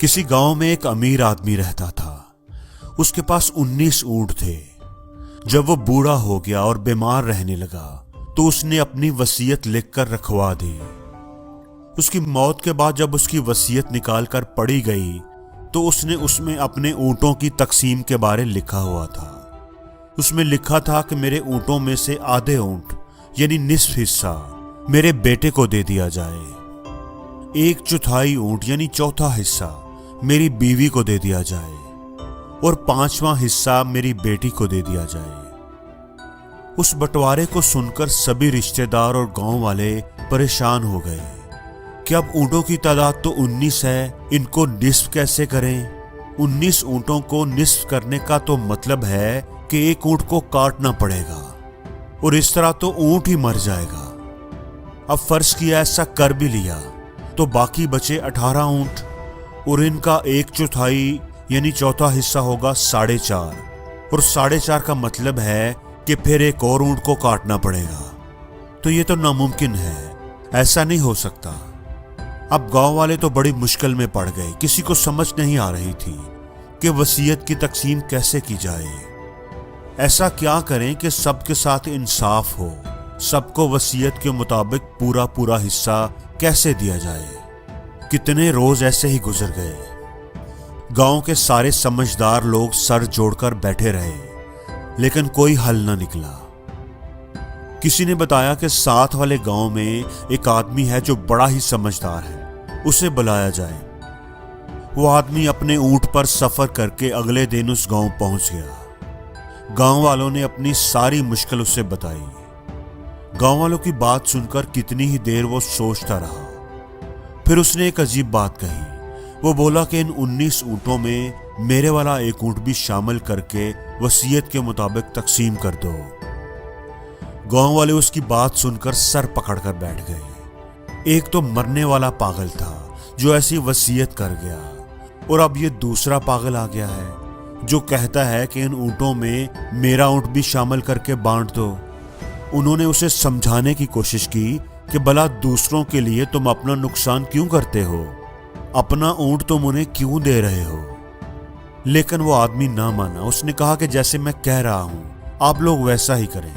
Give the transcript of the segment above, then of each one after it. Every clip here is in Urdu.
کسی گاؤں میں ایک امیر آدمی رہتا تھا۔ اس کے پاس 19 اونٹ تھے۔ جب وہ بوڑھا ہو گیا اور بیمار رہنے لگا تو اس نے اپنی وصیت لکھ کر رکھوا دی۔ اس کی موت کے بعد جب اس کی وصیت نکال کر پڑھی گئی تو اس نے اس میں اپنے اونٹوں کی تقسیم کے بارے لکھا ہوا تھا۔ اس میں لکھا تھا کہ میرے اونٹوں میں سے آدھے اونٹ یعنی نصف حصہ میرے بیٹے کو دے دیا جائے، 1/4 اونٹ یعنی چوتھا حصہ میری بیوی کو دے دیا جائے اور 5واں حصہ میری بیٹی کو دے دیا جائے۔ اس بٹوارے کو سن کر سبھی رشتہ دار اور گاؤں والے پریشان ہو گئے کہ اب اونٹوں کی تعداد تو 19 ہے، ان کو نصف کیسے کریں؟ 19 اونٹوں کو نصف کرنے کا تو مطلب ہے کہ ایک اونٹ کو کاٹنا پڑے گا اور اس طرح تو اونٹ ہی مر جائے گا۔ اب فرض کیا ایسا کر بھی لیا تو باقی بچے 18 اونٹ اور ان کا 1/4 یعنی چوتھا حصہ ہوگا 4.5 اور 4.5 کا مطلب ہے کہ پھر ایک اور اونٹ کو کاٹنا پڑے گا۔ تو یہ تو ناممکن ہے، ایسا نہیں ہو سکتا۔ اب گاؤں والے تو بڑی مشکل میں پڑ گئے، کسی کو سمجھ نہیں آ رہی تھی کہ وصیت کی تقسیم کیسے کی جائے۔ ایسا کیا کریں کہ سب کے ساتھ انصاف ہو، سب کو وصیت کے مطابق پورا حصہ کیسے دیا جائے۔ کتنے روز ایسے ہی گزر گئے۔ گاؤں کے سارے سمجھدار لوگ سر جوڑ کر بیٹھے رہے لیکن کوئی حل نہ نکلا۔ کسی نے بتایا کہ ساتھ والے گاؤں میں ایک آدمی ہے جو بڑا ہی سمجھدار ہے، اسے بلایا جائے۔ وہ آدمی اپنے اونٹ پر سفر کر کے اگلے دن اس گاؤں پہنچ گیا۔ گاؤں والوں نے اپنی ساری مشکل اسے بتائی۔ گاؤں والوں کی بات سن کر کتنی ہی دیر وہ سوچتا رہا، پھر اس نے ایک عجیب بات کہی۔ وہ بولا کہ ان 19 اونٹوں میں میرے والا ایک اونٹ بھی شامل کر کے وصیت کے مطابق تقسیم کر دو۔ گاؤں والے اس کی بات سن کر سر پکڑ کر بیٹھ گئے۔ ایک تو مرنے والا پاگل تھا جو ایسی وصیت کر گیا، اور اب یہ دوسرا پاگل آ گیا ہے جو کہتا ہے کہ ان اونٹوں میں میرا اونٹ بھی شامل کر کے بانٹ دو۔ انہوں نے اسے سمجھانے کی کوشش کی کہ بھلا دوسروں کے لیے تم اپنا نقصان کیوں کرتے ہو، اپنا اونٹ تم انہیں کیوں دے رہے ہو؟ لیکن وہ آدمی نہ مانا۔ اس نے کہا کہ جیسے میں کہہ رہا ہوں آپ لوگ ویسا ہی کریں۔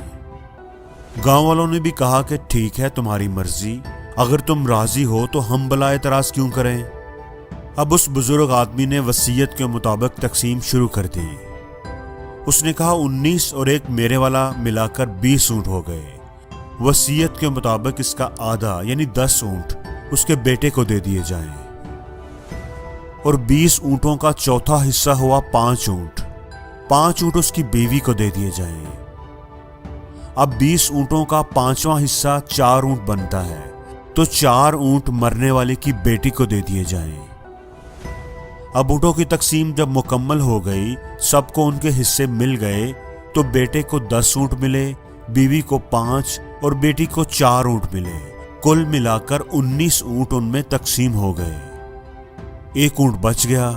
گاؤں والوں نے بھی کہا کہ ٹھیک ہے، تمہاری مرضی، اگر تم راضی ہو تو ہم بلا اعتراض کیوں کریں۔ اب اس بزرگ آدمی نے وصیت کے مطابق تقسیم شروع کر دی۔ اس نے کہا 19 اور ایک میرے والا ملا کر 20 اونٹ ہو گئے۔ وصیت کے مطابق اس کا آدھا یعنی 10 اونٹ اس کے بیٹے کو دے دیے جائیں، اور 20 اونٹوں کا چوتھا حصہ ہوا 5 اونٹ، 5 اونٹ اس کی بیوی کو دے دیے جائیں۔ اب 20 اونٹوں کا 5واں حصہ 4 اونٹ بنتا ہے، تو 4 اونٹ مرنے والے کی بیٹی کو دے دیے جائیں۔ اب اونٹوں کی تقسیم جب مکمل ہو گئی، سب کو ان کے حصے مل گئے، تو بیٹے کو 10 اونٹ ملے، بیوی کو 5 اور بیٹی کو 4 اونٹ ملے۔ کل ملا کر 19 اونٹ ان میں تقسیم ہو گئے۔ ایک اونٹ بچ گیا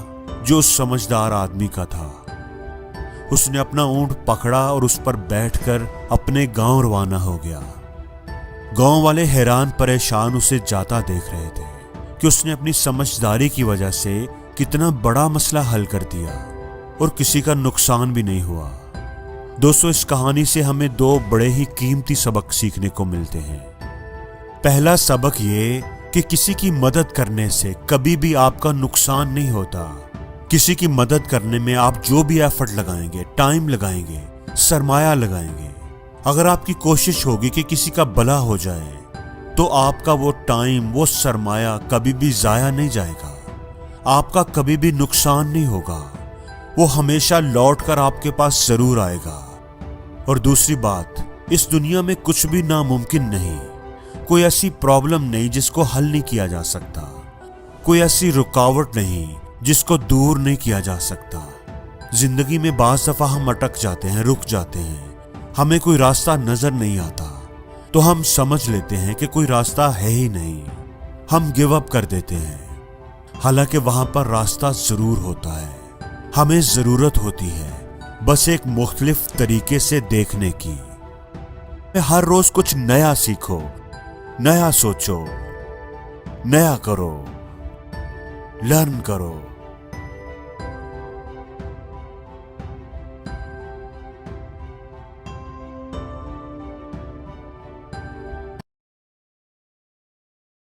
جو اس سمجھدار آدمی کا تھا۔ اس نے اپنا اونٹ پکڑا اور اس پر بیٹھ کر اپنے گاؤں روانہ ہو گیا۔ گاؤں والے حیران پریشان اسے جاتا دیکھ رہے تھے کہ اس نے اپنی سمجھداری کی وجہ سے کتنا بڑا مسئلہ حل کر دیا اور کسی کا نقصان بھی نہیں ہوا۔ دوستو، اس کہانی سے ہمیں 2 بڑے ہی قیمتی سبق سیکھنے کو ملتے ہیں۔ پہلا سبق یہ کہ کسی کی مدد کرنے سے کبھی بھی آپ کا نقصان نہیں ہوتا۔ کسی کی مدد کرنے میں آپ جو بھی ایفرٹ لگائیں گے، ٹائم لگائیں گے، سرمایہ لگائیں گے، اگر آپ کی کوشش ہوگی کہ کسی کا بھلا ہو جائے تو آپ کا وہ ٹائم، وہ سرمایہ کبھی بھی ضائع نہیں جائے گا، آپ کا کبھی بھی نقصان نہیں ہوگا، وہ ہمیشہ لوٹ کر آپ کے پاس ضرور آئے گا۔ اور دوسری بات، اس دنیا میں کچھ بھی ناممکن نہیں، کوئی ایسی پرابلم نہیں جس کو حل نہیں کیا جا سکتا، کوئی ایسی رکاوٹ نہیں جس کو دور نہیں کیا جا سکتا۔ زندگی میں بعض دفعہ ہم اٹک جاتے ہیں، رک جاتے ہیں، ہمیں کوئی راستہ نظر نہیں آتا تو ہم سمجھ لیتے ہیں کہ کوئی راستہ ہے ہی نہیں، ہم گیو اپ کر دیتے ہیں، حالانکہ وہاں پر راستہ ضرور ہوتا ہے۔ ہمیں ضرورت ہوتی ہے بس ایک مختلف طریقے سے دیکھنے کی۔ ہر روز کچھ نیا سیکھو، نیا سوچو، نیا کرو، لرن کرو۔